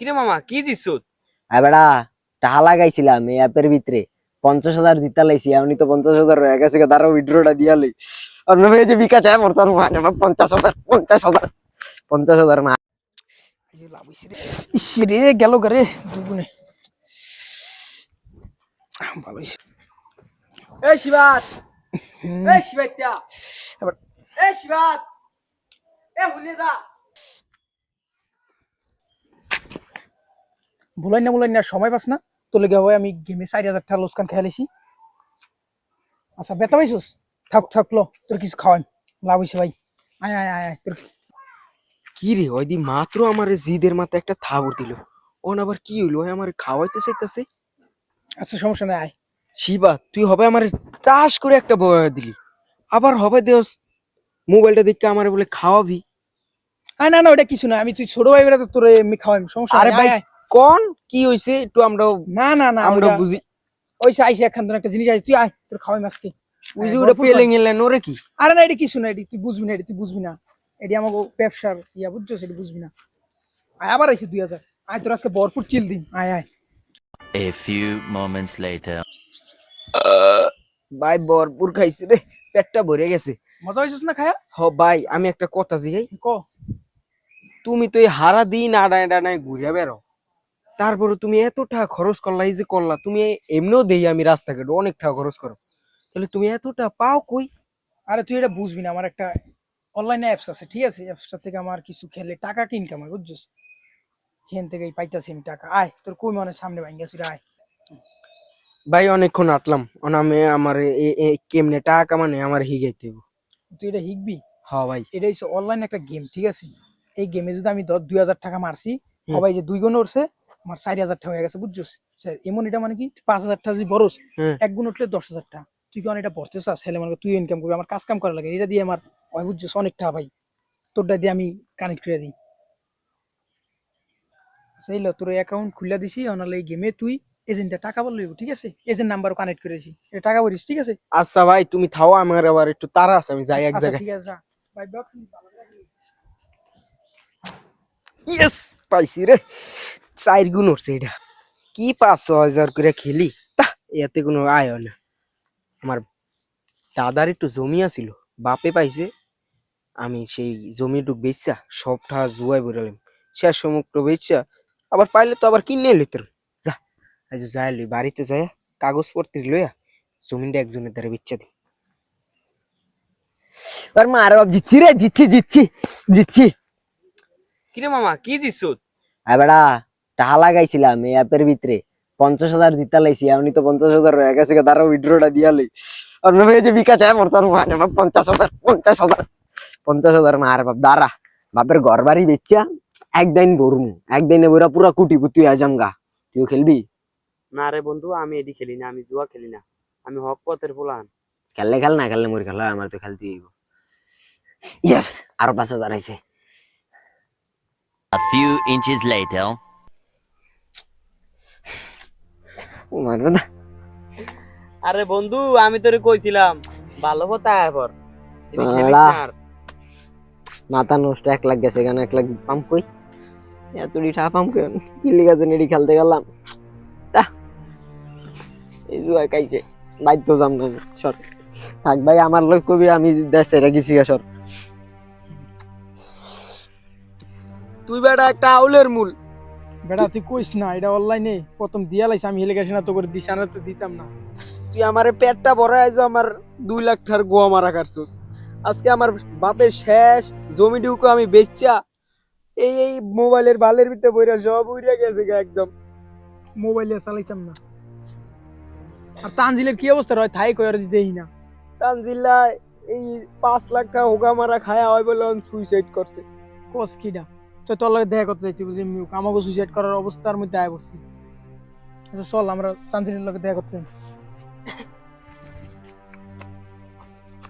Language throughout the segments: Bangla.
কিরে মামা কি দিছ? বেড়া টাহা লাগাইছিলাম এই অ্যাপের ভিতরে 50,000 জিতা লাইছি। এমনি তো 50,000 রয়ে গেছে, তারা উইড্রোটা দিয়া লই। আর নবে যে বিকাশ আয় পড়তাম 50,000 50,000 50,000 না। রে গেল গারে দুগুনে ভালো হইছে। এই শিবাত, এই শিবাইত্যা, এবার এই শিবাত, এ ভুলে যা। ভুলাই না সময় পাস না তোলে গে হয়। আমি গেমে 4,000 টাকা লসকান খেয়ালিছি। আচ্ছা বেতা পাইছস, থাকলো তোর কিছু খাওয়াই লাভ হইছে ভাই। আয় আয় আয় আয় তোর কি রে ওই দি মাত্র আমার জিদের মাথা একটা থাবর দিল। ওন আবার কি হইলো? ওই আমার খাওয়াইতে চাইতেছে। আচ্ছা সমস্যা নাই আয়। শিবা তুই হবে আমার টাস করে একটা বয়া দিলি, আবার হবে দেওস মোবাইলটা দেখে আমার বলে খাওয়াবি। আয় না না ওটা কিছু না, আমি তুই ছোট ভাই বেড়া তো তোরে আমি খাওয়াই, সমস্যা নাই। আরে ভাই আয় আয়। কোন কি হইছে একটু আমরাও না না না আমরা ওটা বুঝি। ওইসে আইসে একখান তোর একটা জিনিস আছে, তুই আয় তোর খাওয়াই মাছকে। ওই যে ওটা পেলে গেলেন ওরে কি? আরে না এটা কিছু না, এটি তুই বুঝবি না, এটি তুই বুঝবি না। এটি আমাকে ব্যবসার ইয়া বুঝছো, সেটা বুঝবি না। আয় আবার আইসি 2,000। আয় তোর আজকে ভরপুর চিল দিন। আয় আয়। A few moments later. ভাই ভরপুর খাইছি রে, পেটটা ভরে গেছে। মজা হয়েছিস না খায়া? হ ভাই আমি একটা কথা জিগাই, ক। তুমি তো এই হারা দিন আডায় ডানায় ঘুরে বেড়ো, তারপরে তুমি এত টাকা খরচ করলা, এই যে করলা তুমি। এমনিও দেই আমি রাস্তাঘাট অনেক টাকা খরচ করো, তাহলে তুমি এত টাকা পাও কই? আরে তুই এটা বুঝবি না, আমার একটা অনলাইনে অ্যাপস আছে, ঠিক আছে? অ্যাপসটা থেকে আমার কিছু খেলে টাকা কি ইনকাম হয় বুঝছিস, হেন থেকেই পাইতাছি আমি টাকা। আয় তোর কই মনের সামনে ভাঙ্গা চুরে আয়। ভাই অনেকক্ষণ আটলাম, আমি আমার কেমনে টাকা মানে আমার হিগাইতে হইব। তুই এটা শিখবি। হ্যাঁ ভাই। এটা হচ্ছে অনলাইন একটা গেম, ঠিক আছে? এই গেমে যদি আমি 2,000 টাকা মারছি, হুম। সবাই যে 2 গুণ উঠছে, আমার 4,000 টাকা হয়ে গেছে বুঝছিস? এমন এটা মানে কি 5,000 টাকা যদি বরস, হ্যাঁ। 1 গুণ উঠলে 10,000 টাকা। তুই কেমন এটা পড়তে চাস? ছেলে মানে তুই ইনকাম করবি, আমার কাজ কাম করা লাগে, এটা দিয়ে আমার হয় বুঝছিস অনেক টাকা ভাই। তোরটা দিয়ে আমি কানেক্ট করে দিই। সেই তোর অ্যাকাউন্ট খুলে দিছি, অনালে এই গেমে তুই এজেন্টে টাকা বললি, ঠিক আছে? এজেন্ট নাম্বারও কানেক্ট করেছি, এটা টাকা বলিস, ঠিক আছে? আচ্ছা ভাই তুমি থাও, আমার আবার একটু তাড়া আছে, আমি যাই এক আচ্ছা জায়গায়। ঠিক আছে যা ভাই। ইয়েস পাইছি রে, 4 গুণ উঠছে। এটা কি 5-6 হাজার করে খেলি, তা এতে কোনো আয় হয় না। আমার দাদার একটু জমি আছিল, বাপে পাইছে, আমি সেই জমিটুক বেচা সবটা জুয়াই বেরোলাম। শেষ সমুদ্র বেচা আবার পাইলে তো আবার কিনে লইতে। যা আজ যাই লই, বাড়িতে যাই কাগজপত্র লইয়া জমিটা একজনের দ্বারা বেচা দিই। আর মা আরে বাপ জিতছি রে, জিতছি। কিরে মামা কি দিছ? বেড়া টাহা লাগাইছিলাম এই অ্যাপের ভিতরে 50,000 জিতা লাইছি। এমনি তো 50,000 রয়ে গেছে, তারা উইড্রোটা দিয়া লই। আর নবে যে বিকাশ আয় পড়তাম 50,000 না। আরে বাপ দাঁড়া, বাপের ঘর বাড়ি বেচা একদিন বরুম, একদিনে বইরা পুরা কুটিপুটি হয়ে যাম গা। তুইও খেলবি? না রে বন্ধু, আমি এডি খেলি না, আমি জুয়া খেলি না, আমি হক পথের পোলান। খেললে খেল, না খেললে মোর খেলা, আমার তো খেলতে হইব। ইয়েস, আরো 5,000 আইছে। A few inches later. ও মারবে না। আরে বন্ধু আমি তোরে কইছিলাম ভালো কথা এবার এডি খেলিস আলা। না আর। মাথা নষ্ট, 1 লাখ গেছে কেন? 1 লাখ পাম কই? এতটি টাকা পাম কেন? কি লিগা জানি এডি খেলতে গেলাম। এই জুয়া খাইছে, বাধ্য যাম না। সর থাক ভাই, আমার লোক কবি, আমি দেশে রেখেছি সর। তুই বেটা একটা আউলের মূল। বেটা তুই কইস না, এটা অনলাইনে প্রথম দিয়া লাইছি আমি, হেলে গেছি না তো করে দিছি, আর তো দিতাম না। তুই আমারে পেটটা ভরে আইছো, আমার 2 লাখ টাকার গোয়া মারা কাটছস। আজকে আমার বাপের শেষ জমিটুকু আমি বেচা এই মোবাইলের বালের ভিতরে বইরা সব উইরা গেছে গা একদম। মোবাইলে চালাইতাম না। আর তানজিলের কি অবস্থা রয়, থাই কই আর দিতেই না। তানজিল্লা এই 5 লাখ টাকা হোগা মারা খায়া হয় বলে সুইসাইড করছে। কোস কিডা তো তোর লগে দেখা করতে যাইছি বুঝি, আমাকে সুইসাইড করার অবস্থার মধ্যে আয় পড়ছি। আচ্ছা চল আমরা তানজিলের লগে দেখা করতে।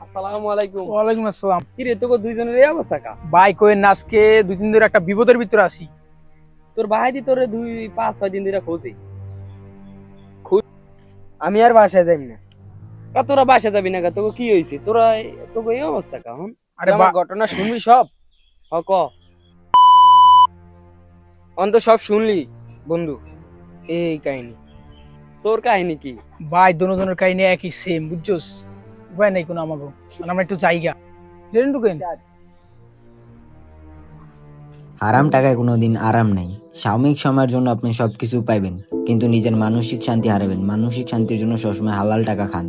আসসালামু আলাইকুম। ওয়ালাইকুম আসসালাম। কি রে তোকে দুইজনের এই অবস্থা কা? ভাই কই না, আজকে 2 দিন ধরে একটা বিপদের ভিতরে আছি। তোর ভাই দি তোরে 2-5-6 দিন ধরে খোঁজে। আমি আর বাসায় যাই না। তোরা বাসা যাবি না কা? তোকে কি হইছে? তোকে এই অবস্থা কা? হন আরে আমার ঘটনা শুনবি সব? হ ক। অন্ত সব শুনলি বন্ধু, এই কাহিনী। তোর কাহিনী কি? ভাই দুজনের কাহিনী একই সেম, বুঝছস? উপায় নাই কোনো আমাকে, আমরা একটু জায়গা রেন্টু কেন। হারাম টাকায় কোনোদিন আরাম নেই। সাময়িক সময়ের জন্য আপনি সবকিছু পাইবেন, কিন্তু নিজের মানসিক শান্তি হারাবেন। মানসিক শান্তির জন্য সবসময় হালাল টাকা খান।